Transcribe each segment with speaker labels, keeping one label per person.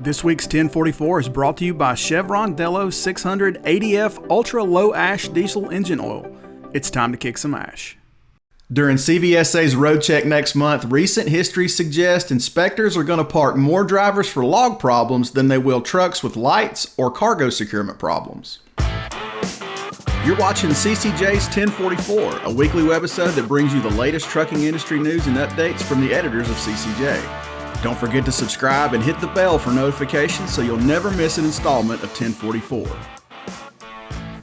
Speaker 1: This week's 1044 is brought to you by Chevron Delos 600 ADF Ultra Low Ash Diesel Engine Oil. It's time to kick some ash. During CVSA's Roadcheck next month, recent history suggests inspectors are going to park more drivers for log problems than they will trucks with lights or cargo securement problems. You're watching CCJ's 1044, a weekly webisode that brings you the latest trucking industry news and updates from the editors of CCJ. Don't forget to subscribe and hit the bell for notifications so you'll never miss an installment of 1044.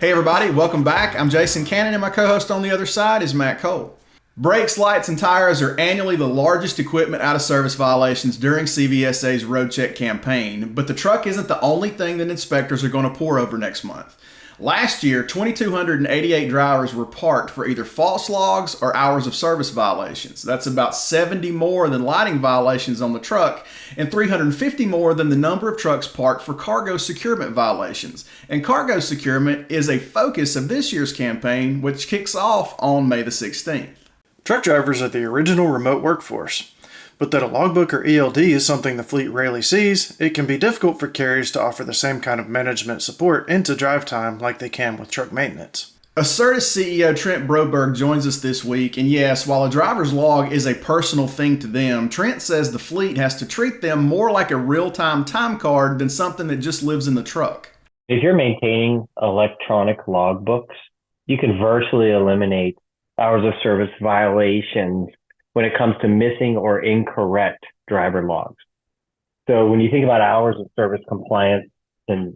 Speaker 1: Hey everybody, welcome back. I'm Jason Cannon and my co-host on the other side is Matt Cole. Brakes, lights, and tires are annually the largest equipment out of service violations during CVSA's Roadcheck campaign, but the truck isn't the only thing that inspectors are going to pour over next month. Last year, 2,288 drivers were parked for either false logs or hours of service violations. That's about 70 more than lighting violations on the truck and 350 more than the number of trucks parked for cargo securement violations. And cargo securement is a focus of this year's campaign, which kicks off on May the 16th.
Speaker 2: Truck drivers are the original remote workforce. But that a logbook or ELD is something the fleet rarely sees, it can be difficult for carriers to offer the same kind of management support into drive time like they can with truck maintenance.
Speaker 1: Assertis CEO Trent Broberg joins us this week, and yes, while a driver's log is a personal thing to them, Trent says the fleet has to treat them more like a real-time time card than something that just lives in the truck.
Speaker 3: If you're maintaining electronic logbooks, you can virtually eliminate hours of service violations when it comes to missing or incorrect driver logs. So when you think about hours of service compliance and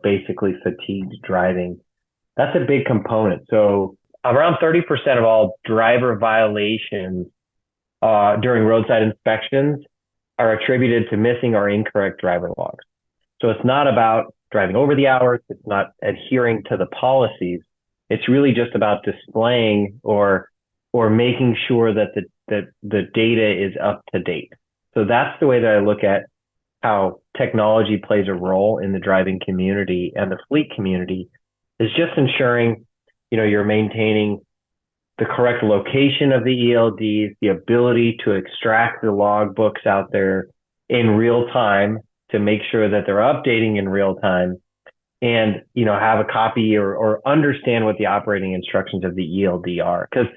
Speaker 3: basically fatigued driving, that's a big component. So around 30% of all driver violations during roadside inspections are attributed to missing or incorrect driver logs. So it's not about driving over the hours. It's not adhering to the policies. It's really just about displaying or making sure that the data is up to date. So that's the way that I look at how technology plays a role in the driving community and the fleet community, is just ensuring, you're maintaining the correct location of the ELDs, the ability to extract the logbooks out there in real time to make sure that they're updating in real time, and, have a copy or understand what the operating instructions of the ELD are. Because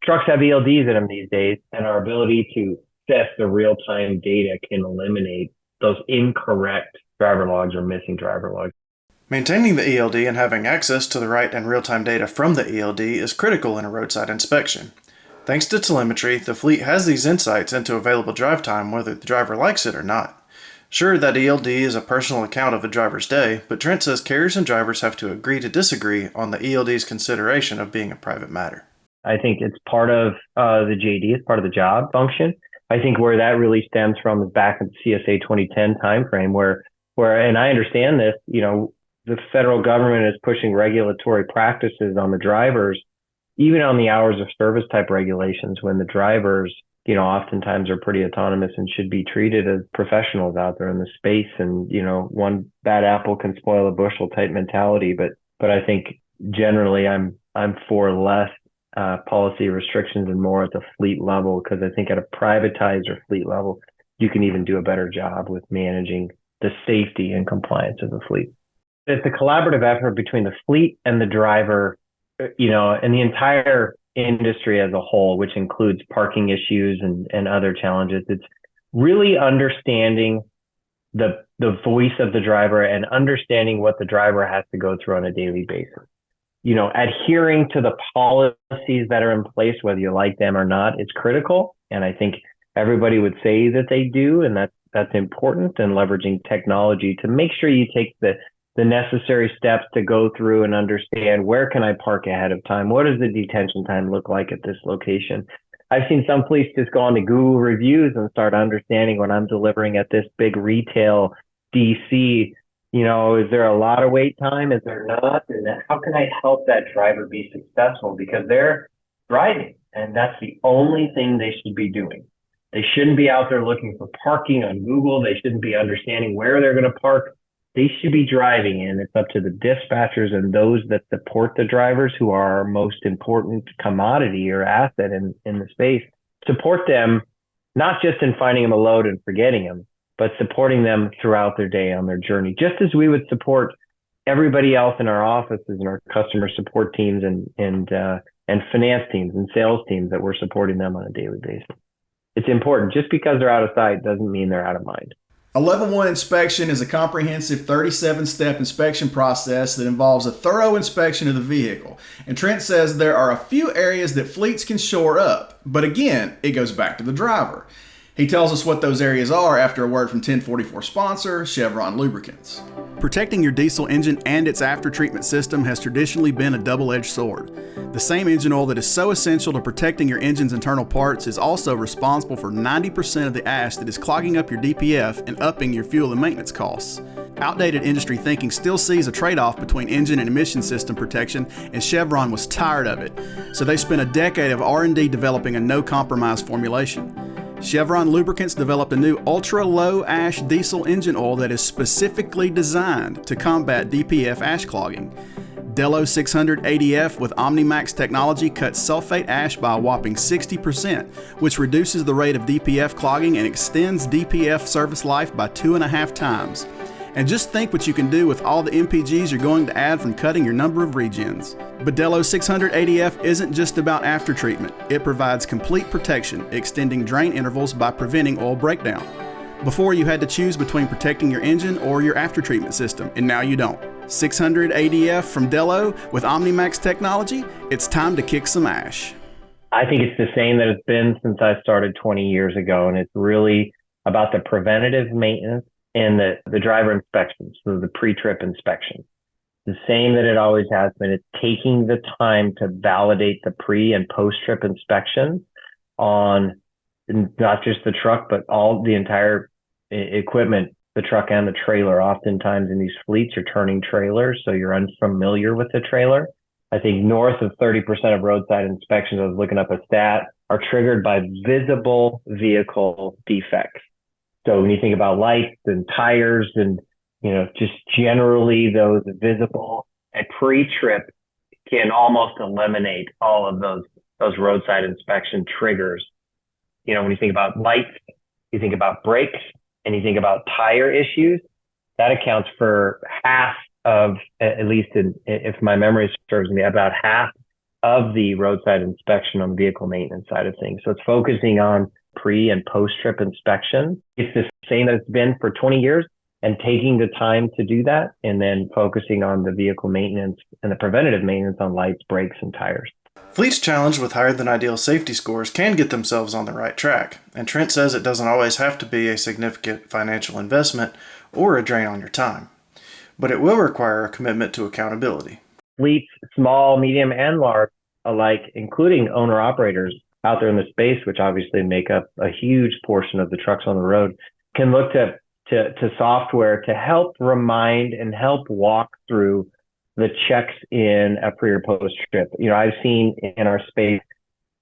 Speaker 3: trucks have ELDs in them these days, and our ability to assess the real-time data can eliminate those incorrect driver logs or missing driver logs.
Speaker 2: Maintaining the ELD and having access to the right and real-time data from the ELD is critical in a roadside inspection. Thanks to telemetry, the fleet has these insights into available drive time whether the driver likes it or not. Sure, that ELD is a personal account of a driver's day, but Trent says carriers and drivers have to agree to disagree on the ELD's consideration of being a private matter.
Speaker 3: I think it's part of the JD, it's part of the job function. I think where that really stems from is back in the CSA 2010 timeframe where, and I understand this, the federal government is pushing regulatory practices on the drivers, even on the hours of service type regulations, when the drivers, oftentimes are pretty autonomous and should be treated as professionals out there in the space. And, one bad apple can spoil a bushel type mentality. But I think generally I'm for less policy restrictions and more at the fleet level, because I think at a privatized or fleet level, you can even do a better job with managing the safety and compliance of the fleet. It's a collaborative effort between the fleet and the driver, and the entire industry as a whole, which includes parking issues and other challenges. It's really understanding the voice of the driver and understanding what the driver has to go through on a daily basis. Adhering to the policies that are in place, whether you like them or not, is critical. And I think everybody would say that they do, and that's important, and leveraging technology to make sure you take the necessary steps to go through and understand, where can I park ahead of time? What does the detention time look like at this location? I've seen some fleets just go on to Google reviews and start understanding when I'm delivering at this big retail DC, is there a lot of wait time? Is there not? And how can I help that driver be successful? Because they're driving, and that's the only thing they should be doing. They shouldn't be out there looking for parking on Google. They shouldn't be understanding where they're going to park. They should be driving, and it's up to the dispatchers and those that support the drivers, who are our most important commodity or asset in the space. Support them, not just in finding them a load and forgetting them, but supporting them throughout their day on their journey, just as we would support everybody else in our offices and our customer support teams and finance teams and sales teams that we're supporting them on a daily basis. It's important. Just because they're out of sight doesn't mean they're out of mind.
Speaker 1: A Level 1 inspection is a comprehensive 37-step inspection process that involves a thorough inspection of the vehicle. And Trent says there are a few areas that fleets can shore up, but again, it goes back to the driver. He tells us what those areas are after a word from 1044 sponsor, Chevron Lubricants. Protecting your diesel engine and its after-treatment system has traditionally been a double-edged sword. The same engine oil that is so essential to protecting your engine's internal parts is also responsible for 90% of the ash that is clogging up your DPF and upping your fuel and maintenance costs. Outdated industry thinking still sees a trade-off between engine and emission system protection, and Chevron was tired of it. So they spent a decade of R&D developing a no-compromise formulation. Chevron Lubricants developed a new ultra-low ash diesel engine oil that is specifically designed to combat DPF ash clogging. Delo 600 ADF with OmniMax technology cuts sulfate ash by a whopping 60%, which reduces the rate of DPF clogging and extends DPF service life by 2.5 times. And just think what you can do with all the MPGs you're going to add from cutting your number of regens. But Delo 600 ADF isn't just about after treatment. It provides complete protection, extending drain intervals by preventing oil breakdown. Before you had to choose between protecting your engine or your after treatment system, and now you don't. 600 ADF from Delo with OmniMax technology, it's time to kick some ash.
Speaker 3: I think it's the same that it's been since I started 20 years ago, and it's really about the preventative maintenance and the driver inspections, so the pre-trip inspection. The same that it always has been. It's taking the time to validate the pre and post-trip inspections on not just the truck, but all the entire equipment, the truck and the trailer. Oftentimes in these fleets, you're turning trailers, so you're unfamiliar with the trailer. I think north of 30% of roadside inspections, I was looking up a stat, are triggered by visible vehicle defects. So when you think about lights and tires and, just generally those visible, a pre-trip can almost eliminate all of those roadside inspection triggers. When you think about lights, you think about brakes, and you think about tire issues, that accounts for half of, at least if my memory serves me, about half of the roadside inspection on the vehicle maintenance side of things. So it's focusing on pre and post-trip inspection. It's the same that it's been for 20 years, and taking the time to do that, and then focusing on the vehicle maintenance and the preventative maintenance on lights, brakes, and tires.
Speaker 2: Fleets challenged with higher than ideal safety scores can get themselves on the right track, and Trent says it doesn't always have to be a significant financial investment or a drain on your time, but it will require a commitment to accountability.
Speaker 3: Fleets, small, medium, and large alike, including owner-operators out there in the space, which obviously make up a huge portion of the trucks on the road, can look to software to help remind and help walk through the checks in a pre or post trip. I've seen in our space,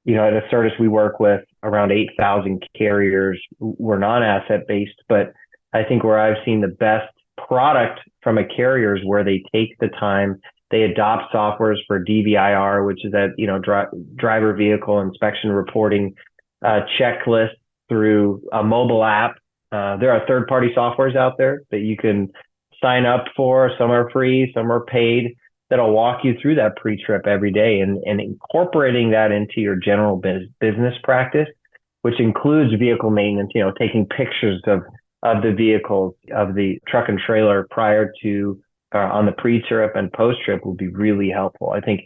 Speaker 3: at Acertus, we work with around 8,000 carriers. We're non-asset based, but I think where I've seen the best product from a carrier is where they take the time, they adopt softwares for DVIR, which is that, driver vehicle inspection reporting checklist through a mobile app. There are third-party softwares out there that you can sign up for. Some are free, some are paid, that'll walk you through that pre-trip every day, and incorporating that into your general business practice, which includes vehicle maintenance, taking pictures of the vehicles, of the truck and trailer prior to on the pre-trip and post-trip will be really helpful. I think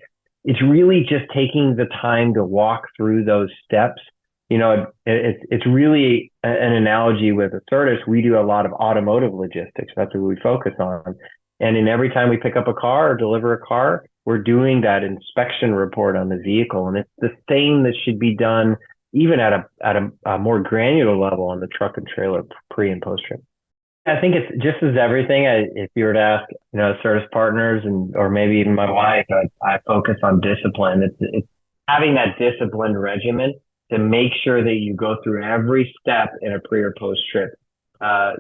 Speaker 3: it's really just taking the time to walk through those steps. It's really an analogy with Acertus. We do a lot of automotive logistics. That's what we focus on. And in every time we pick up a car or deliver a car, we're doing that inspection report on the vehicle. And it's the same that should be done even at a more granular level on the truck and trailer pre and post trip. I think it's just as everything. If you were to ask, Acertus partners or maybe even my wife, I focus on discipline. It's having that disciplined regimen to make sure that you go through every step in a pre or post trip,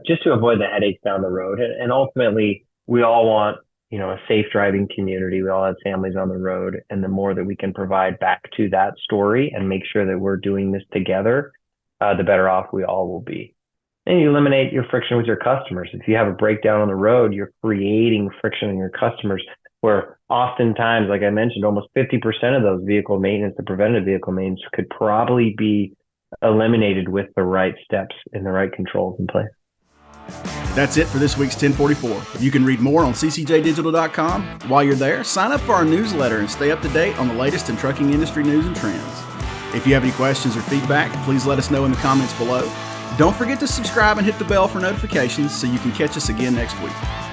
Speaker 3: just to avoid the headaches down the road. And ultimately, we all want, a safe driving community. We all have families on the road, and the more that we can provide back to that story and make sure that we're doing this together, the better off we all will be. And you eliminate your friction with your customers. If you have a breakdown on the road, you're creating friction in your customers, where oftentimes, like I mentioned, almost 50% of those vehicle maintenance, the preventative vehicle maintenance, could probably be eliminated with the right steps and the right controls in place.
Speaker 1: That's it for this week's 1044. You can read more on ccjdigital.com. While you're there, sign up for our newsletter and stay up to date on the latest in trucking industry news and trends. If you have any questions or feedback, please let us know in the comments below. Don't forget to subscribe and hit the bell for notifications so you can catch us again next week.